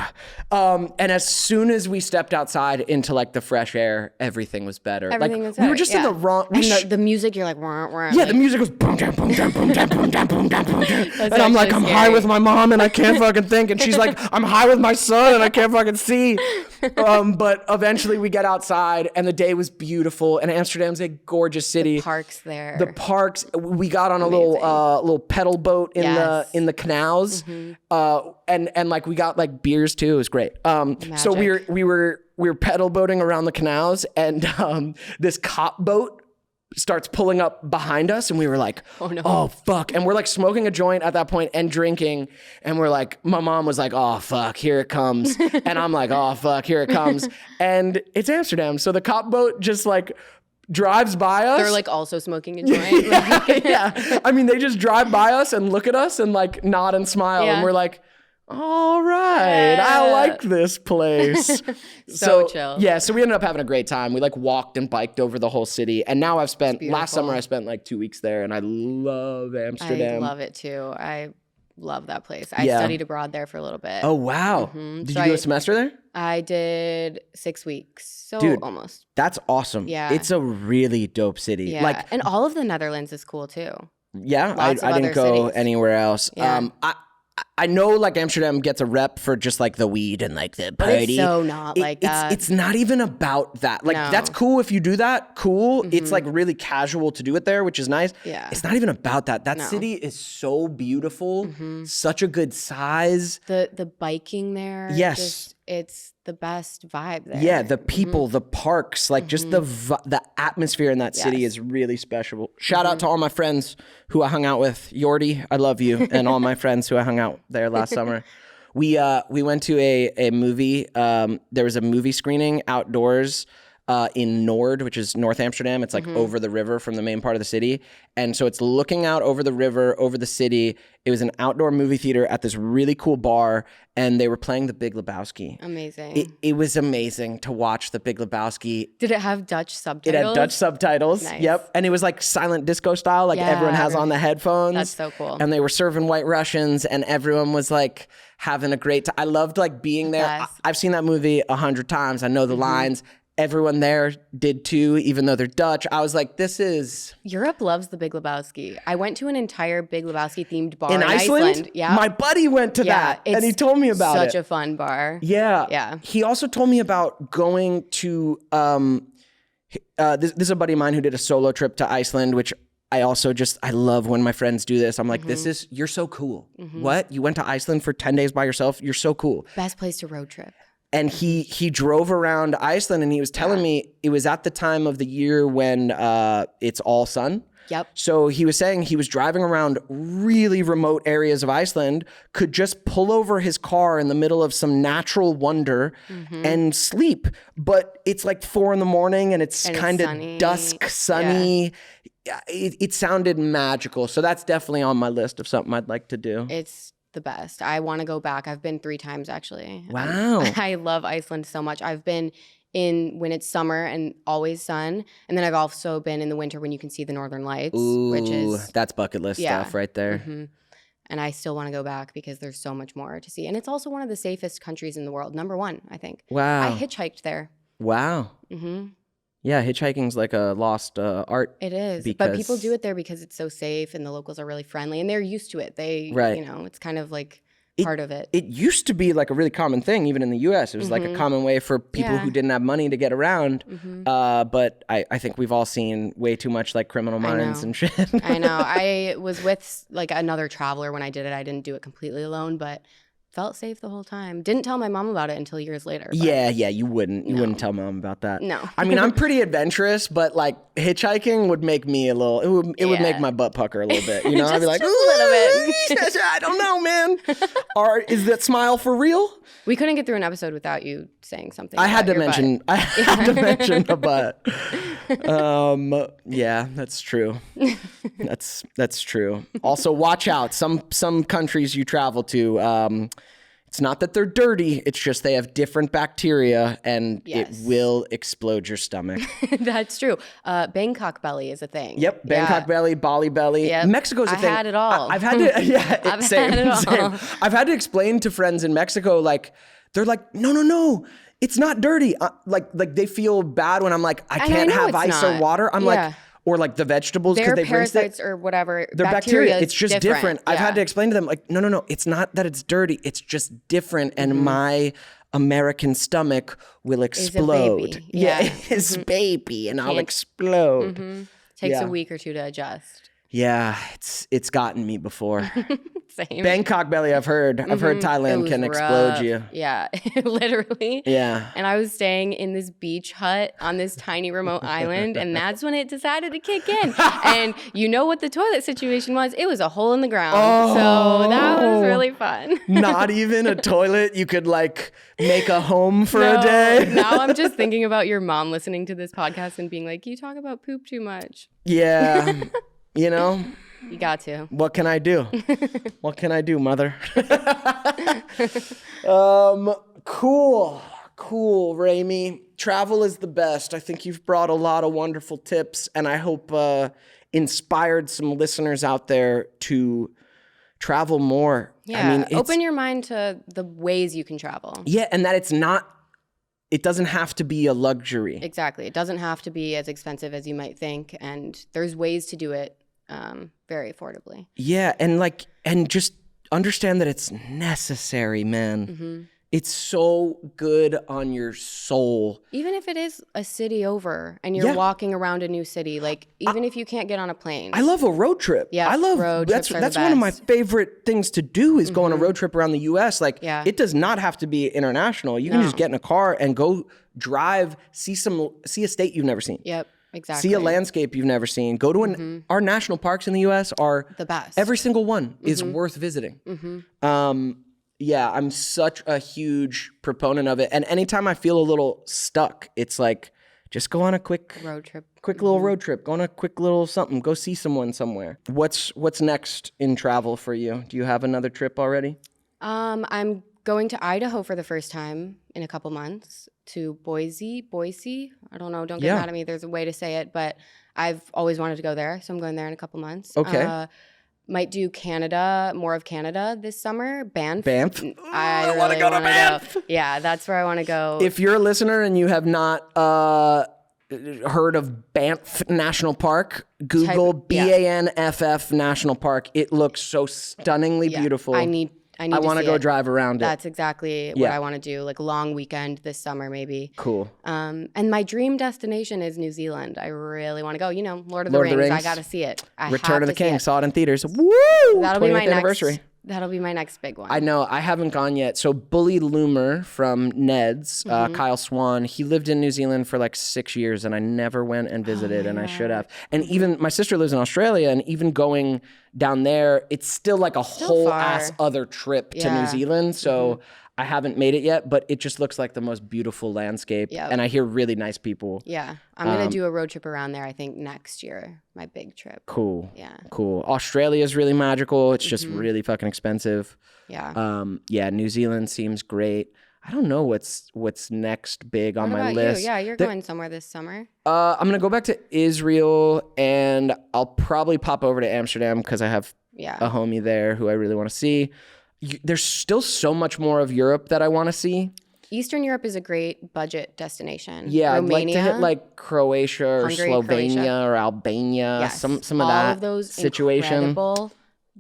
A: And as soon as we stepped outside into like the fresh air, everything was better.
B: Everything
A: like
B: was
A: we were
B: better,
A: just in the wrong.
B: And the music, you're like, wah.
A: Yeah, the music was boom, down, boom, down, boom, down, boom, down, boom, down, boom, down. And I'm like, I'm
B: scary.
A: high with my mom and I can't fucking think. And she's like, I'm high with my son and I can't fucking see. But eventually we get outside and the day was beautiful. And Amsterdam's a gorgeous city.
B: The parks there.
A: The parks. We got on a little pedal boat in the canals. And like we got like beers too. It was great. So we were pedal boating around the canals, and this cop boat starts pulling up behind us, and we were like, oh fuck. And we're like smoking a joint at that point and drinking, and we're like, my mom was like, oh fuck, here it comes. And I'm like, oh fuck, here it comes. And it's Amsterdam. So the cop boat just like drives by us.
B: They're like also smoking a joint.
A: Yeah. I mean, they just drive by us and look at us and like nod and smile. And we're like, all right, I like this place.
B: So chill.
A: Yeah, so we ended up having a great time. We like walked and biked over the whole city. And now last summer I spent like 2 weeks there, and I love Amsterdam.
B: I love it too. I love that place. I studied abroad there for a little bit.
A: Oh, wow. Did you do a semester there?
B: I did 6 weeks. So
A: Dude,
B: almost.
A: That's awesome.
B: Yeah.
A: It's a really dope city.
B: Yeah.
A: Like,
B: and all of the Netherlands is cool too.
A: Yeah,
B: Lots
A: I
B: of
A: didn't
B: other
A: go
B: cities.
A: anywhere else.
B: Yeah.
A: I know like Amsterdam gets a rep for just like the weed and like the party.
B: But it's so not like that.
A: It's not even about that. Like
B: No.
A: that's cool if you do that. Cool. It's like really casual to do it there, which is nice.
B: Yeah.
A: It's not even about that. That city is so beautiful. Such a good size.
B: The biking there.
A: Yes.
B: It's the best vibe there.
A: Yeah, the people, the parks, like just the atmosphere in that city is really special. Shout out to all my friends who I hung out with. Yordi, I love you, and all my friends who I hung out there last summer. We went to a movie. There was a movie screening outdoors in Noord, which is North Amsterdam. It's like over the river from the main part of the city. And so it's looking out over the river, over the city. It was an outdoor movie theater at this really cool bar, and they were playing The Big Lebowski.
B: Amazing.
A: It was amazing to watch The Big Lebowski.
B: Did it have Dutch subtitles?
A: It had Dutch subtitles.
B: Nice.
A: Yep. And it was like silent disco style, like everyone has on the headphones.
B: That's so cool.
A: And they were serving White Russians, and everyone was like having a great time. I loved like being there.
B: Yes.
A: I've seen that movie 100 times. I know the lines. Everyone there did too, even though they're Dutch. I was like, this is...
B: Europe loves the Big Lebowski. I went to an entire Big Lebowski themed bar
A: in Iceland.
B: Yeah.
A: My buddy went to that, and he told me about it.
B: Such a fun bar.
A: Yeah.
B: Yeah.
A: He also told me about going to... this is a buddy of mine who did a solo trip to Iceland, which I also I love when my friends do this. I'm like, you're so cool. What? You went to Iceland for 10 days by yourself? You're so cool.
B: Best place to road trip.
A: And he drove around Iceland, and he was telling me it was at the time of the year when it's all sun.
B: Yep.
A: So he was saying he was driving around really remote areas of Iceland, could just pull over his car in the middle of some natural wonder and sleep. But it's like 4 a.m. and it's kind of dusk, sunny. Yeah. It sounded magical. So that's definitely on my list of something I'd like to do.
B: It's the best. I want to go back. I've been 3 times actually.
A: Wow.
B: I love Iceland so much. I've been in when it's summer and always sun, and then I've also been in the winter when you can see the northern lights.
A: Ooh,
B: which is
A: that's bucket list stuff right there.
B: And I still want to go back because there's so much more to see, and it's also one of the safest countries in the world. #1, I think.
A: Wow.
B: I hitchhiked there.
A: Wow. Yeah, hitchhiking's like a lost art.
B: It is, but people do it there because it's so safe, and the locals are really friendly, and they're used to it. They, you know, it's kind of like part of it.
A: It used to be like a really common thing, even in the U.S. It was like a common way for people who didn't have money to get around. But I think we've all seen way too much like Criminal Minds and shit.
B: I know. I was with like another traveler when I did it. I didn't do it completely alone, but felt safe the whole time. Didn't tell my mom about it until years later. But
A: Yeah, you wouldn't. You wouldn't tell mom about that.
B: No.
A: I mean, I'm pretty adventurous, but like hitchhiking would make me a little. It would make my butt pucker a little bit. You know, I'd be like,
B: just a little bit.
A: I don't know, man. Is that smile for real?
B: We couldn't get through an episode without you saying something.
A: I had to
B: about your
A: mention.
B: butt.
A: I had to mention the butt. Yeah, that's true. That's true. Also, watch out. Some countries you travel to. It's not that they're dirty. It's just they have different bacteria, and it will explode your stomach.
B: That's true. Bangkok belly is a thing.
A: Yep, Bangkok belly, Bali belly.
B: Yep.
A: Mexico's a thing.
B: I had it all.
A: I've had to.
B: I've
A: same,
B: had it all.
A: same. I've had to explain to friends in Mexico, like they're like, no. It's not dirty. Like they feel bad when I'm like, I can't have ice or water. I'm like, or like the vegetables because they've rinsed it.
B: Parasites or whatever.
A: They're bacteria. It's just different.
B: Yeah.
A: I've had to explain to them like, no. It's not that it's dirty. It's just different. And my American stomach will explode.
B: It's a baby. Yeah.
A: It's baby and I'll explode.
B: Takes a week or two to adjust.
A: Yeah, it's gotten me before.
B: Same.
A: Bangkok belly, I've heard. I've heard Thailand can explode you.
B: Yeah, literally.
A: Yeah.
B: And I was staying in this beach hut on this tiny remote island, and that's when it decided to kick in. And you know what the toilet situation was? It was a hole in the ground. So that was really fun.
A: Not even a toilet you could like make a home for a day?
B: Now I'm just thinking about your mom listening to this podcast and being like, you talk about poop too much.
A: Yeah. You know?
B: You got to.
A: What can I do? What can I do, mother? Cool, Raimee. Travel is the best. I think you've brought a lot of wonderful tips, and I hope inspired some listeners out there to travel more.
B: Yeah,
A: I mean,
B: open your mind to the ways you can travel.
A: Yeah, and that it doesn't have to be a luxury.
B: Exactly. It doesn't have to be as expensive as you might think, and there's ways to do it very affordably.
A: Yeah, and just understand that it's necessary, man. It's so good on your soul.
B: Even if it is a city over and you're walking around a new city, like even if you can't get on a plane.
A: I love a road trip.
B: Yeah,
A: I love
B: road trips are
A: that's
B: the
A: one of my
B: best.
A: favorite things to do is go on a road trip around the US. Like
B: Yeah.
A: it does not have to be international. You can just get in a car and go drive, see a state you've never seen.
B: Yep, exactly.
A: See a landscape you've never seen. Go to our national parks in the US are
B: The best.
A: Every single one is worth visiting. Yeah, I'm such a huge proponent of it. And anytime I feel a little stuck, it's like, just go on a quick
B: road trip.
A: Quick little road trip. Go on a quick little something. Go see someone somewhere. What's next in travel for you? Do you have another trip already?
B: I'm going to Idaho for the first time in a couple months, to Boise. I don't know. Don't get mad at me. There's a way to say it, but I've always wanted to go there, so I'm going there in a couple months.
A: Okay.
B: Might do Canada, more of Canada this summer. Banff.
A: I want to go to Banff.
B: Yeah, that's where I want to go.
A: If you're a listener and you have not heard of Banff National Park, Google BANFF National Park. It looks so stunningly beautiful. I want to go drive around it.
B: That's exactly what I want to do. Like a long weekend this summer, maybe.
A: Cool.
B: And my dream destination is New Zealand. I really want to go. You know, Lord of the Rings. I got to see it.
A: Return of the King. Saw it in theaters. Woo!
B: That'll be my
A: anniversary.
B: That'll be my next big one.
A: I know. I haven't gone yet. So Bully Loomer from Ned's, Kyle Swan, he lived in New Zealand for like 6 years, and I never went and visited, and I should have. And even my sister lives in Australia, and even going down there, it's still like a whole ass other trip to New Zealand. So I haven't made it yet, but it just looks like the most beautiful landscape. Yep. And I hear really nice people.
B: Yeah. I'm going to do a road trip around there, I think, next year. My big trip.
A: Cool.
B: Yeah.
A: Cool. Australia is really magical. It's just really fucking expensive.
B: Yeah.
A: Yeah, New Zealand seems great. I don't know what's next big on my list.
B: Yeah, you're going somewhere this summer.
A: I'm going to go back to Israel, and I'll probably pop over to Amsterdam because I have a homie there who I really want to see. There's still so much more of Europe that I want to see.
B: Eastern Europe is a great budget destination.
A: Yeah,
B: Romania,
A: I'd like to hit like Croatia or
B: Hungary,
A: Slovenia
B: Croatia.
A: or Albania,
B: Yes.
A: some of
B: all
A: that
B: of those
A: situation.
B: Incredible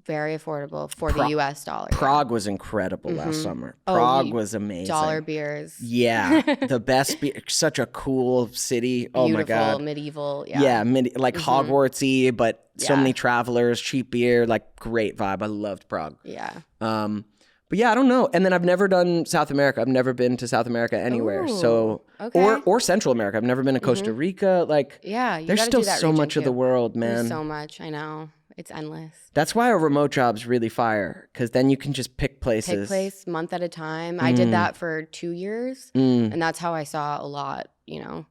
B: very affordable for the US dollar.
A: Prague was incredible last summer.
B: Oh,
A: Prague was amazing.
B: Dollar beers.
A: Yeah, the best beer. Such a cool city. Oh my
B: Beautiful,
A: God.
B: medieval. Yeah.
A: Yeah, like Hogwartsy, but so
B: Yeah.
A: many travelers, cheap beer, like great vibe. I loved Prague.
B: Yeah.
A: But yeah, I don't know. And then I've never done South America. I've never been to South America anywhere.
B: Ooh,
A: So
B: okay.
A: or Central America. I've never been to Costa Rica. Like
B: Yeah, you
A: there's
B: gotta
A: still
B: do that
A: so
B: region
A: much of the
B: too.
A: world, man.
B: There's so much. I know. It's endless.
A: That's why a remote job's really fire, because then you can just pick places.
B: Pick place month at a time. I did that for 2 years, and that's how I saw a lot, you know.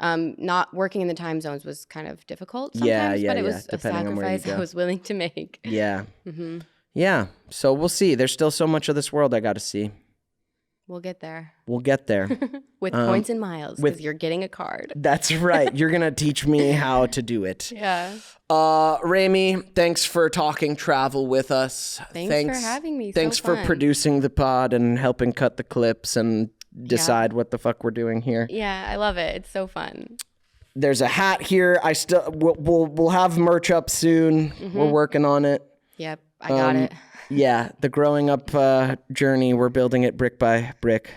B: Not working in the time zones was kind of difficult sometimes, but it was a
A: depending on where you
B: sacrifice I
A: go.
B: was willing to make.
A: Yeah. Yeah. So we'll see. There's still so much of this world I got to see.
B: We'll get there.
A: We'll get there.
B: With points and miles, because you're getting a card.
A: That's right. You're going to teach me how to do it.
B: Yeah.
A: Raimee, thanks for talking travel with us.
B: Thanks for having me.
A: Thanks
B: So
A: for
B: fun.
A: producing the pod and helping cut the clips and decide what the fuck we're doing here.
B: Yeah, I love it. It's so fun.
A: There's a hat here. We'll have merch up soon. We're working on it.
B: Yep, I got it.
A: Yeah, the growing up journey, we're building it brick by brick.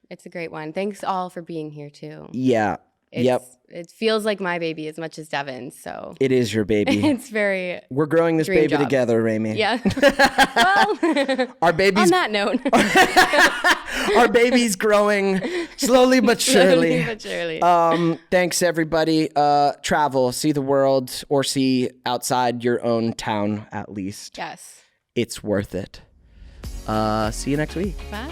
B: It's a great one. Thanks all for being here too.
A: Yeah. Yep.
B: It feels like my baby as much as Devon's, so
A: It is your baby.
B: it's very
A: We're growing this
B: dream
A: baby
B: job.
A: together, Raimee.
B: yeah. Well,
A: Our baby's
B: on that note,
A: our baby's growing slowly but surely.
B: slowly but surely.
A: Thanks everybody. Travel, see the world, or see outside your own town at least.
B: Yes.
A: It's worth it. See you next week.
B: Bye.